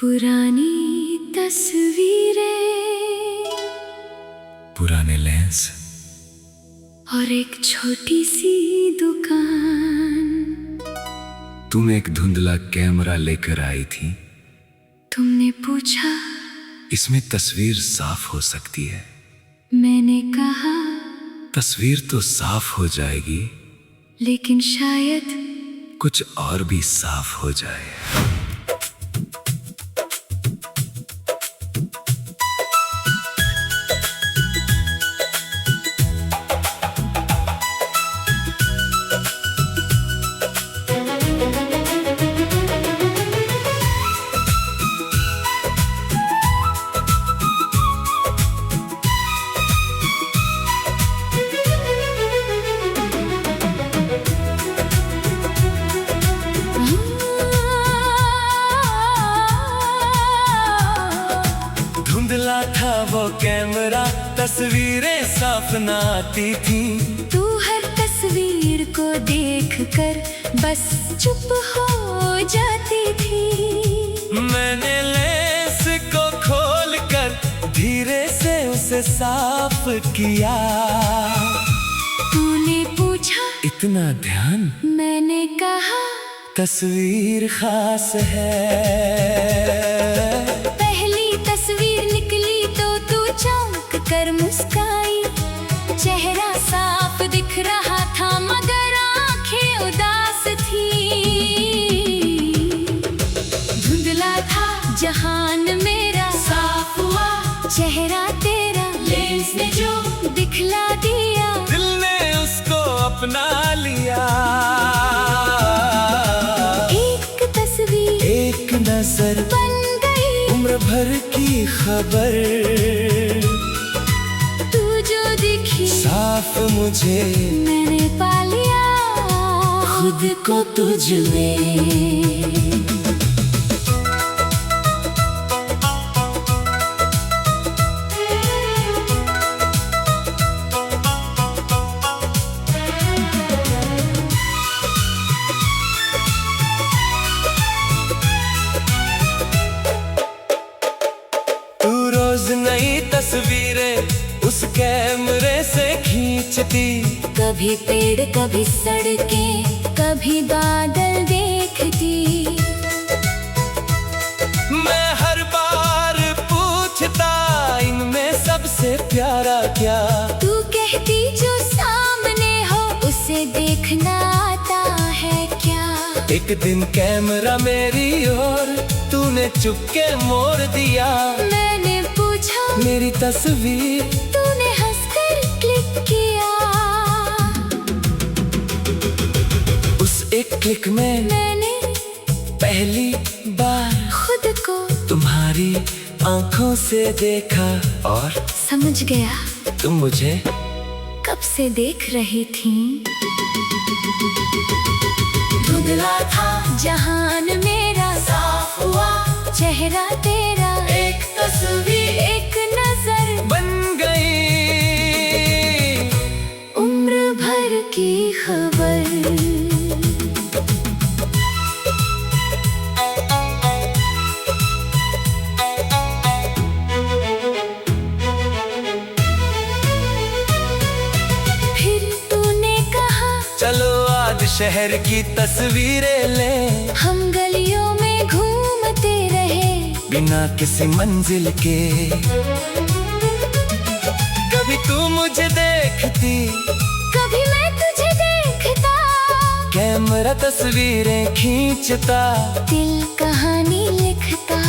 पुरानी तस्वीरें, पुराने लेंस और एक छोटी सी दुकान। तुम एक धुंधला कैमरा लेकर आई थी। तुमने पूछा इसमें तस्वीर साफ हो सकती है। मैंने कहा तस्वीर तो साफ हो जाएगी, लेकिन शायद कुछ और भी साफ हो जाए। धुंधला था वो कैमरा, तस्वीरें साफ न आती थी। तू हर तस्वीर को देखकर बस चुप हो जाती थी। मैंने लेंस को खोलकर धीरे से उसे साफ किया। तूने पूछा इतना ध्यान? मैंने कहा तस्वीर खास है। कर मुस्काई, चेहरा साफ दिख रहा था मगर आंखें उदास थी। धुंधला था जहान मेरा, साफ हुआ चेहरा तेरा। लेंस ने जो दिखला दिया, दिल ने उसको अपना लिया। एक तस्वीर एक नजर बन गई उम्र भर की खबर। साफ मुझे मैंने पा लिया खुद को तुझ में। तू रोज नई तस्वीरें उस कैमरे से खींचती। कभी पेड़ कभी सड़कें, कभी बादल देखती। मैं हर बार पूछता इनमें सबसे प्यारा क्या। तू कहती जो सामने हो उसे देखना आता है क्या। एक दिन कैमरा मेरी ओर तूने चुपके मोड़ दिया। मैंने पूछा मेरी तस्वीर, तूने हंसकर क्लिक किया। उस एक क्लिक में मैंने पहली बार खुद को तुम्हारी आंखों से देखा और समझ गया तुम मुझे कब से देख रही थी। धुंधला था जहान मेरा, साफ हुआ चेहरा तेरा। एक तस्वीर एक नजर बन गई उम्र भर की खबर। फिर तूने कहा चलो आज शहर की तस्वीरें ले। हम गलियों में घूमते रहे बिना किसी मंजिल के। कभी तू मुझे देखती, कभी मैं तुझे देखता। कैमरा तस्वीरें खींचता, दिल कहानी लिखता।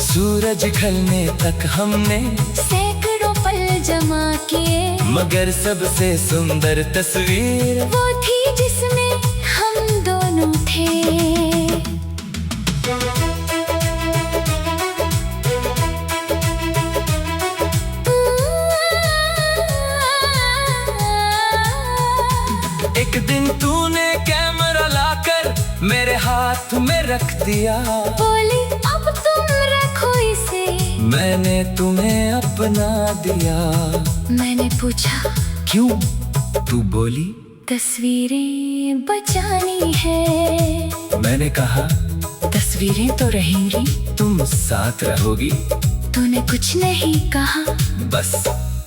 सूरज ढलने तक हमने सैकड़ों पल जमा किए, मगर सबसे सुंदर तस्वीर वो थी जिसमें हम दोनों थे। एक दिन तूने कैमरा लाकर मेरे हाथ में रख दिया। बोली अब तुम रखो इसे, मैंने तुम्हें अपना दिया। मैंने पूछा क्यों? तू बोली तस्वीरें बचानी है। मैंने कहा तस्वीरें तस्वीरें तो रहेंगी, तुम साथ रहोगी। तूने कुछ नहीं कहा, बस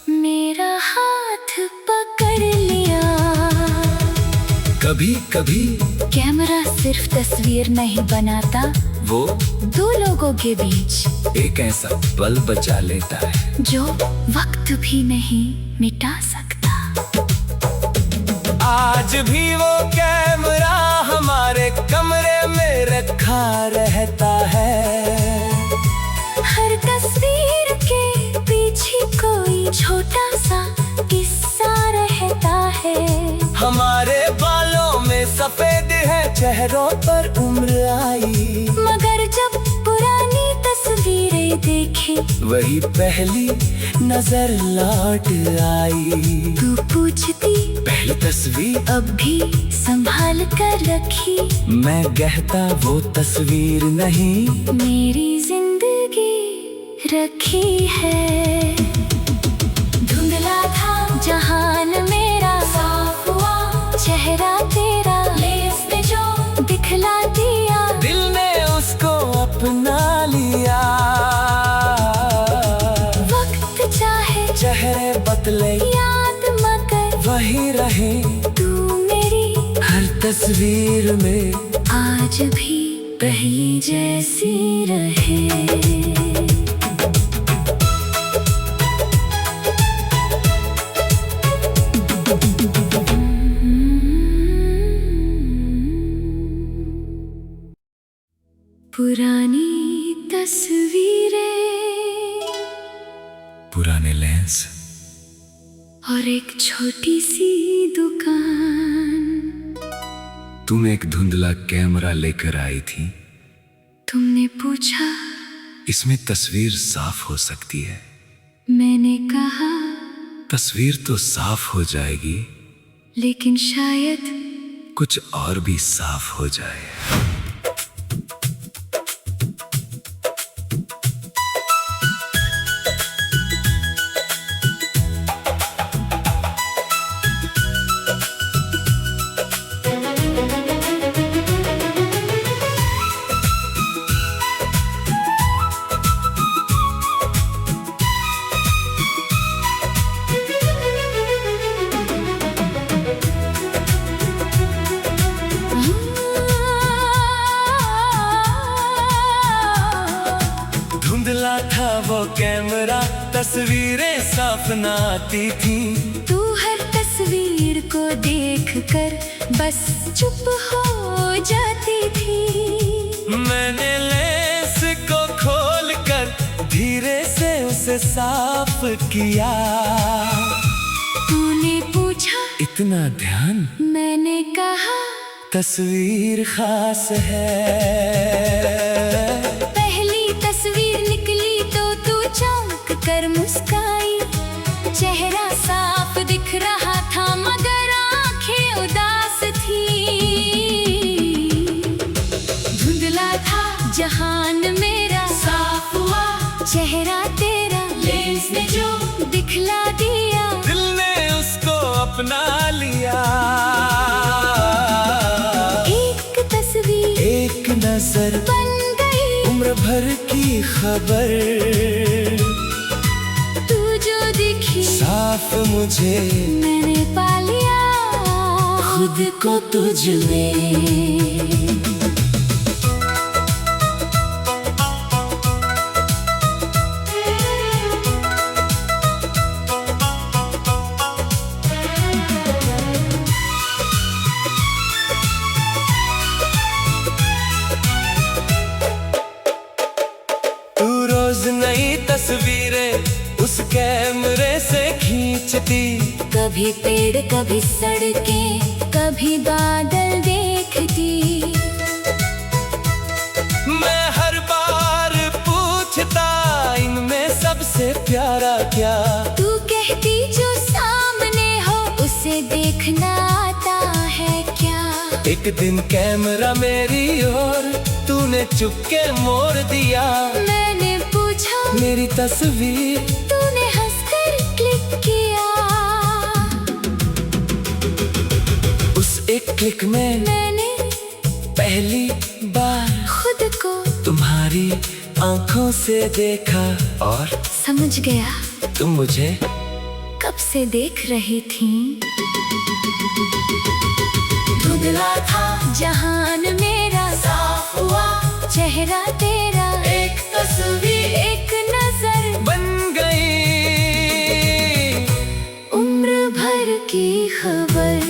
मेरा हाथ पकड़ लिया। कभी कभी कैमरा सिर्फ तस्वीर नहीं बनाता, वो दो लोगों के बीच एक ऐसा पल बचा लेता है जो वक्त भी नहीं मिटा सकता। आज भी वो कैमरा हमारे कमरे में रखा रहता है। हर तस्वीर के पीछे कोई छोटा सा किस्सा रहता है। हमारे बालों में सफेद है, चेहरों पर उम्र आई, मगर जब पुरानी तस्वीरें देखे, वही पहली नजर लौट आई। तू पूछती पहली तस्वीर अब भी संभाल कर रखी, मैं कहता वो तस्वीर नहीं, मेरी जिंदगी रखी है। धुंधला था जहान मेरा, साफ हुआ चेहरा तेरा, लेंस ने जो दिखला दिया, दिल ने उसको अपना लिया। वक्त चाहे चेहरे बदले याद मगर वही रहे, तू मेरी हर तस्वीर में आज भी पहली जैसी रहे। पुरानी तस्वीरें, पुराने लेंस और एक छोटी सी दुकान। तुम एक धुंधला कैमरा लेकर आई थी, तुमने पूछा इसमें तस्वीर साफ हो सकती है। मैंने कहा तस्वीर तो साफ हो जाएगी, लेकिन शायद कुछ और भी साफ हो जाए। धुंधला था वो कैमरा, तस्वीरें साफ न आती थी, तू हर तस्वीर को देखकर बस चुप हो जाती थी। मैंने लेंस को खोलकर धीरे से उसे साफ किया। तूने पूछा इतना ध्यान, मैंने कहा तस्वीर खास है। पहली तस्वीर निकली तो तू चौंक कर मुस्काई, चेहरा साफ दिख रहा था मगर आंखें उदास थी। धुंधला था जहान मेरा, साफ हुआ चेहरा तेरा, लेंस ने जो दिखला दिया, दिल ने उसको अपना लिया। एक तस्वीर एक नजर बन गई उम्र भर की खबर, तू जो दिखी साफ मुझे मैंने पा लिया खुद को तुझ में। नई तस्वीरें उस कैमरे से खींचती, कभी पेड़ कभी सड़कें कभी बादल देखती। मैं हर बार पूछता इनमें सबसे प्यारा क्या, तू कहती जो सामने हो उसे देखना आता है क्या। एक दिन कैमरा मेरी ओर तूने चुपके मोड़ दिया, मैंने पूछा मेरी तस्वीर, तूने हंसकर क्लिक किया। उस एक क्लिक में मैंने पहली बार खुद को तुम्हारी आंखों से देखा और समझ गया तुम मुझे कब से देख रही थी। धुंधला था जहान मेरा साफ हुआ, चेहरा तेरा एक तस्वीर एक नजर बन गई, उम्र भर की खबर।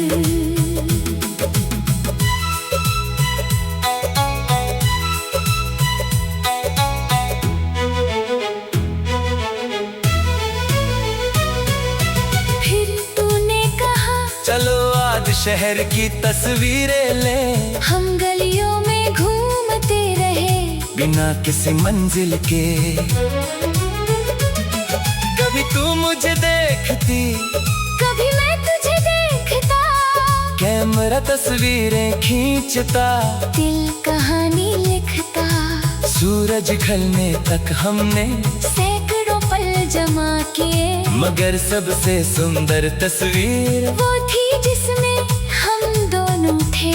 फिर तूने कहा चलो आज शहर की तस्वीरें ले, हम गलियों में घूमते रहे बिना किसी मंजिल के। कभी तू मुझे देखती, कभी मैं तुझे देखता, कैमरा तस्वीरें खींचता, दिल कहानी लिखता, सूरज ढलने तक हमने सैकड़ों पल जमा किए, मगर सबसे सुंदर तस्वीर वो थी जिसमें हम दोनों थे।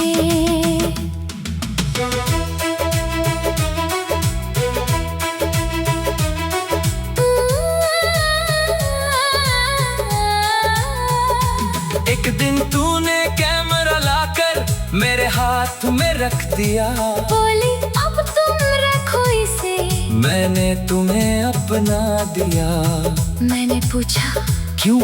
एक दिन तूने कैमरा लाकर मेरे हाथ में रख दिया, बोली अब तुम रखो इसे, मैंने तुम्हें अपना दिया। मैंने पूछा क्यों?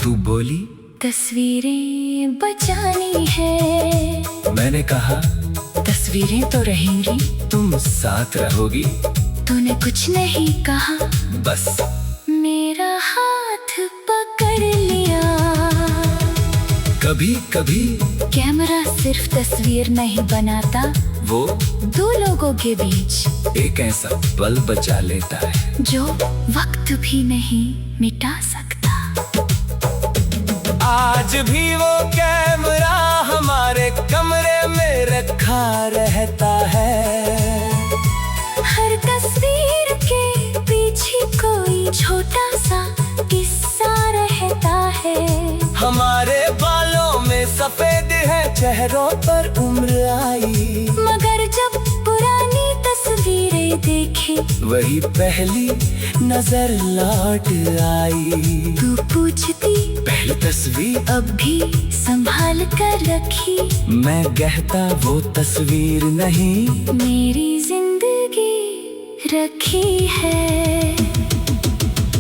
तू बोली तस्वीरें बचानी है। मैंने कहा तस्वीरें तो रहेंगी, तुम साथ रहोगी। तूने कुछ नहीं कहा, बस मेरा हाथ पकड़ लिया। कभी कभी कैमरा सिर्फ तस्वीर नहीं बनाता, वो दो लोगों के बीच एक ऐसा पल बचा लेता है जो वक्त भी नहीं मिटा सकता। आज भी वो कैमरा हमारे कमरे में रखा रहता है, हर तस्वीर के पीछे कोई छोटा सा किस्सा रहता है। हमारे बालों में सफेद है, चेहरों पर उम्र आई, मगर जब पुरानी तस्वीरें देखे वही पहली नजर लौट आई। तू पूछती पहली तस्वीर अब भी संभाल कर रखी, मैं कहता वो तस्वीर नहीं, मेरी जिंदगी रखी है।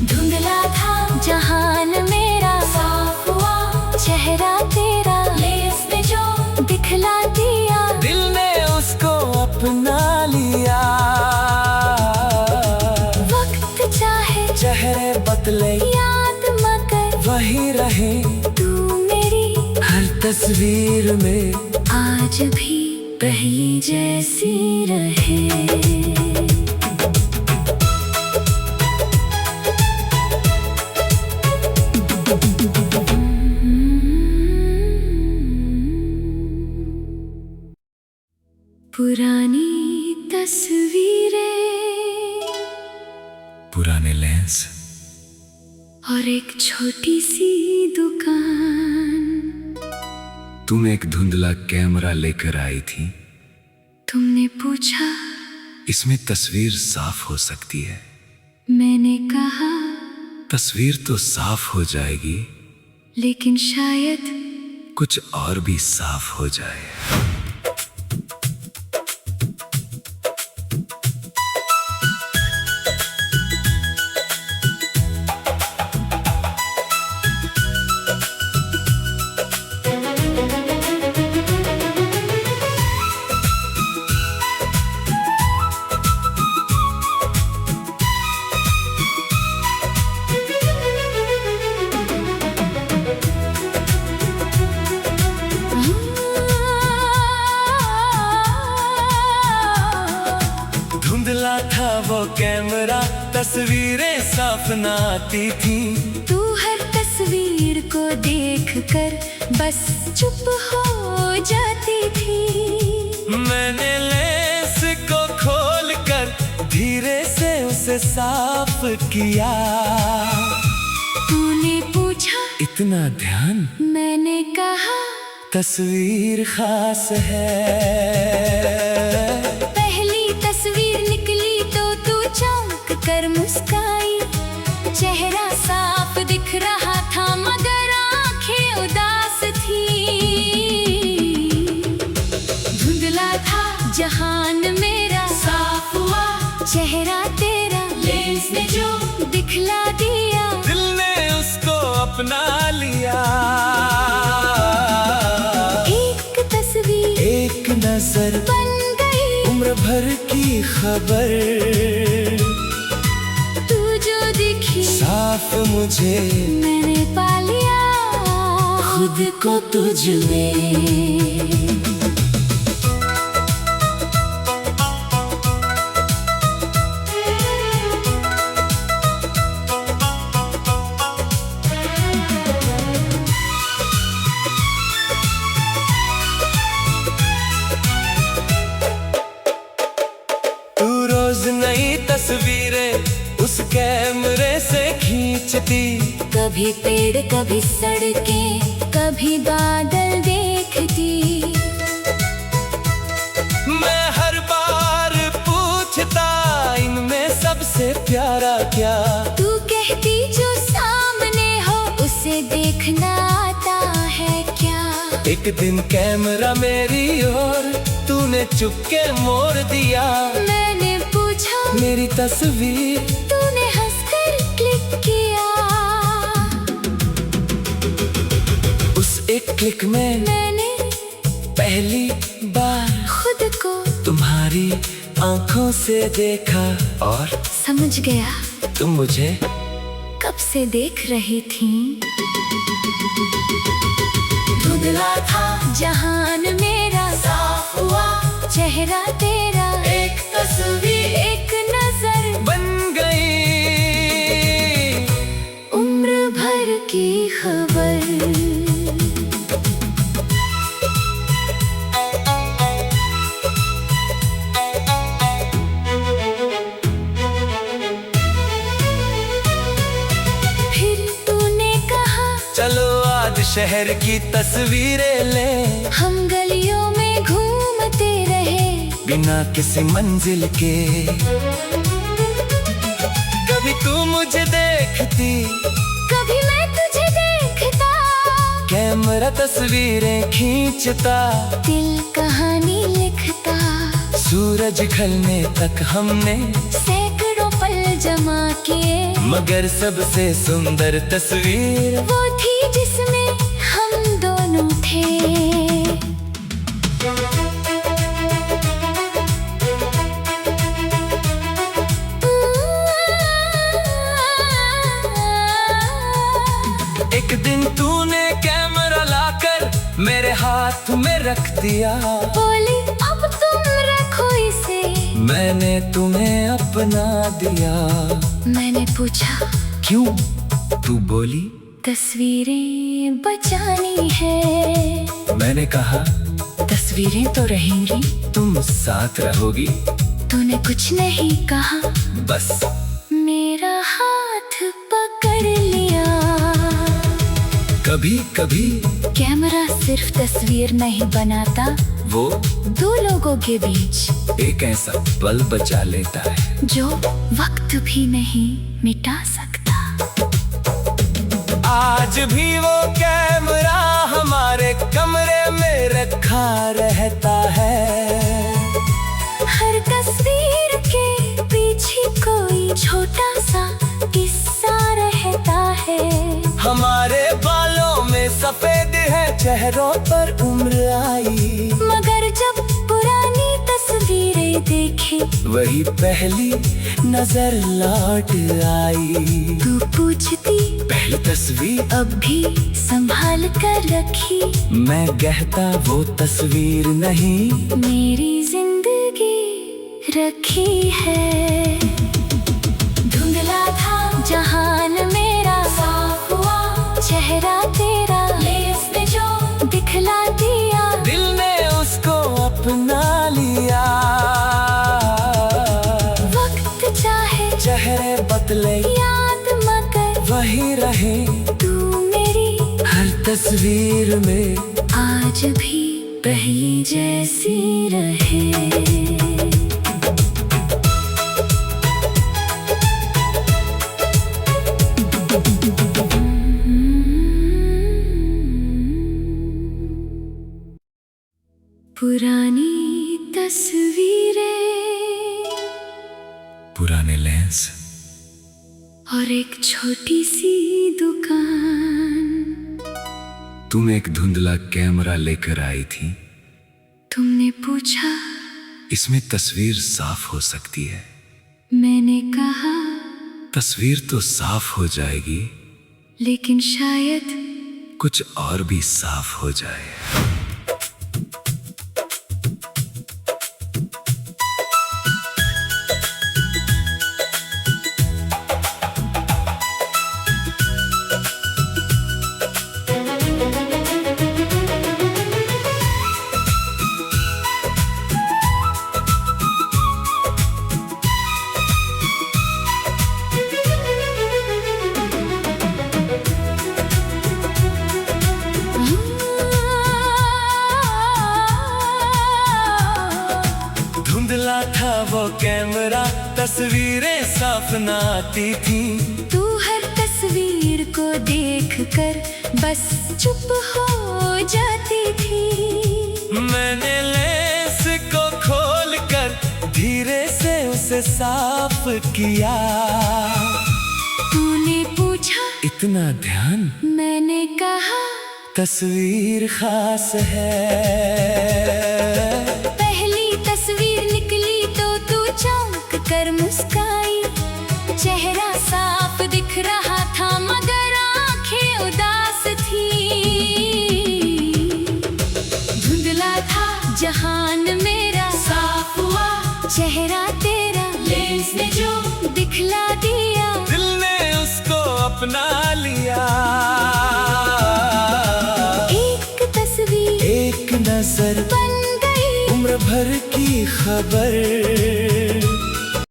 धुंधला था जहान मेरा, साफ हुआ चेहरा तेरा, लेंस ने जो दिखला दिया, दिल ने उसको अपना लिया। वक्त चाहे चेहरे बदले याद मगर वही रहे, तू मेरी हर तस्वीर में आज भी पहली जैसी रहे। पुरानी तस्वीरें, पुराने लेंस और एक छोटी सी दुकान। तुम एक धुंधला कैमरा लेकर आई थी, तुमने पूछा इसमें तस्वीर साफ हो सकती है। मैंने कहा तस्वीर तो साफ हो जाएगी, लेकिन शायद कुछ और भी साफ हो जाए। धुंधला था वो कैमरा, तस्वीरें साफ न आती थी, तू हर तस्वीर को देखकर बस चुप हो जाती थी। मैंने लेंस को खोलकर धीरे से उसे साफ किया। तूने पूछा इतना ध्यान? मैंने कहा तस्वीर खास है, पहली तस्वीर चेहरा तेरा लेंस ने जो दिखला दिया, दिल ने उसको अपना लिया। एक तस्वीर एक नजर बन गई, उम्र भर की खबर। तू जो दिखी साफ मुझे मैंने पा लिया खुद को तुझ में। रोज नई तस्वीरें उस कैमरे से खींचती, कभी पेड़ कभी सड़कें कभी बादल देखती। मैं हर बार पूछता इनमें सबसे प्यारा क्या। तू कहती जो सामने हो उसे देखना आता है क्या। एक दिन कैमरा मेरी ओर तूने चुपके मोड़ दिया। मैंने पूछा मेरी तस्वीर, तूने हंसकर क्लिक किया। उस एक क्लिक में मैंने पहली बार खुद को तुम्हारी आंखों से देखा और समझ गया तुम मुझे कब से देख रही थी। धुंधला था जहान मेरा, साफ हुआ चेहरा तेरा, एक तस्वीर एक नजर बन गई, उम्र भर की खबर। फिर तूने कहा चलो आज शहर की तस्वीरें ले। हम गलियों में घूमते रहे बिना किसी मंजिल के। कभी तू मुझे देखती, कभी मैं तुझे देखता। कैमरा तस्वीरें खींचता, दिल कहानी लिखता। सूरज ढलने तक हमने सैकड़ों पल जमा किए, मगर सबसे सुंदर तस्वीर वो थी जिसमें हम दोनों थे। एक दिन तूने कैमरा लाकर मेरे हाथ में रख दिया। बोली अब तुम रखो इसे, मैंने तुम्हें अपना दिया। मैंने पूछा क्यों? तू बोली तस्वीरें बचानी है। मैंने कहा तस्वीरें तो रहेंगी, तुम साथ रहोगी। तूने कुछ नहीं कहा, बस मेरा हाथ पकड़ लिया। कभी कभी कैमरा सिर्फ तस्वीर नहीं बनाता, वो दो लोगों के बीच एक ऐसा पल बचा लेता है जो वक्त भी नहीं मिटा सकता। आज भी वो कैमरा हमारे कमरे में रखा रहता है। हर तस्वीर के पीछे कोई छोटा सा किस्सा रहता है। हमारे बालों में सफेद है, चेहरों पर उम्र आई। मगर जब पुरानी तस्वीरें देखे, वही पहली नजर लौट आई। तू पूछती पहली तस्वीर अब भी संभाल कर रखी। मैं कहता वो तस्वीर नहीं, मेरी जिंदगी रखी है। धुंधला था जहान मेरा, साफ हुआ चेहरा तेरा, लेंस ने जो दिखला दिया, दिल ने उसको अपना लिया। वक्त चाहे चेहरे बदले याद मगर वही रहे, तू मेरी हर तस्वीर में आज भी पहली जैसी रहे। पुरानी तस्वीरें पुराने लेंस और एक छोटी सी दुकान। तुम एक धुंधला कैमरा लेकर आई थी। तुमने पूछा इसमें तस्वीर साफ हो सकती है। मैंने कहा तस्वीर तो साफ हो जाएगी, लेकिन शायद कुछ और भी साफ हो जाए। धुंधला था वो कैमरा, तस्वीरें साफ न आती थी। तू हर तस्वीर को देखकर बस चुप हो जाती थी। मैंने लेंस को खोलकर धीरे से उसे साफ किया। तूने पूछा इतना ध्यान? मैंने कहा तस्वीर खास है। पहली तस्वीर निकली तो तू चौंक कर मुस्काई। चेहरा साफ दिख रहा था मगर आंखें उदास थी। धुंधला था जहान मेरा, साफ हुआ चेहरा तेरा। लेंस ने जो दिखला दिया, दिल ने उसको अपना लिया। एक तस्वीर एक नजर बन गई उम्र भर की खबर।